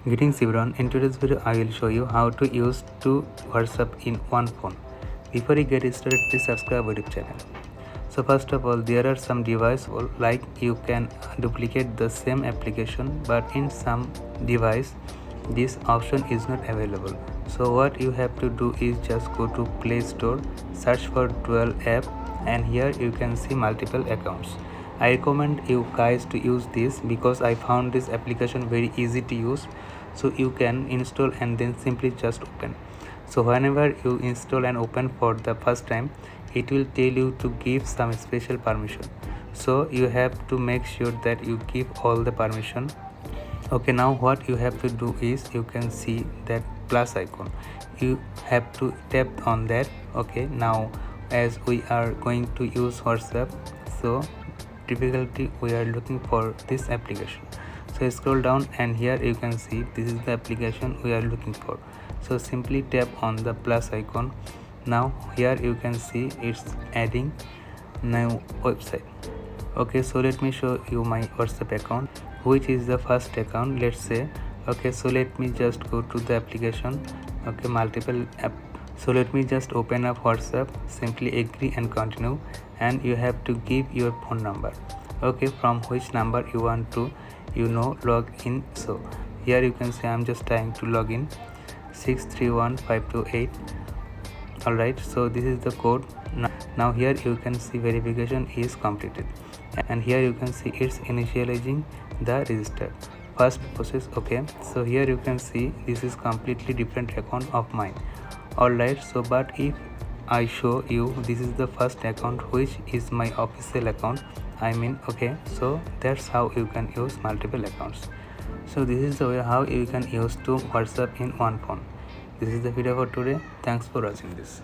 Greetings everyone, in today's video I will show you how to use two WhatsApp in one phone. Before you get started, please subscribe our YouTube channel. So first of all, there are some devices like you can duplicate the same application, but in some device this option is not available. So what you have to do is just go to Play Store, search for Dual app, and here you can see multiple accounts. I recommend you guys to use this because I found this application very easy to use. So you can install and then simply just open. So whenever you install and open for the first time, it will tell you to give some special permission. So you have to make sure that you give all the permission. Okay, now what you have to do is you can see that plus icon. You have to tap on that. Okay, now as we are going to use WhatsApp, so difficulty we are looking for this application. So scroll down and here you can see this is the application we are looking for. So simply tap on the plus icon. Now here you can see it's adding new website. Okay, so let me show you my WhatsApp account, which is the first account, let's say. Okay, so let me just go to the application. Okay, multiple app. So let me just open up WhatsApp, simply agree and continue, and you have to give your phone number. Okay, from which number you want to log in. So here you can see I'm just trying to log in 631528. Alright, so this is the code. Now here you can see verification is completed, and here you can see it's initializing the register first process. Okay, so here you can see this is completely different account of mine. Alright, so but if I show you this is the first account which is my official account, okay, so that's how you can use multiple accounts. So this is the way how you can use two WhatsApp in one phone. This is the video for today. Thanks for watching this.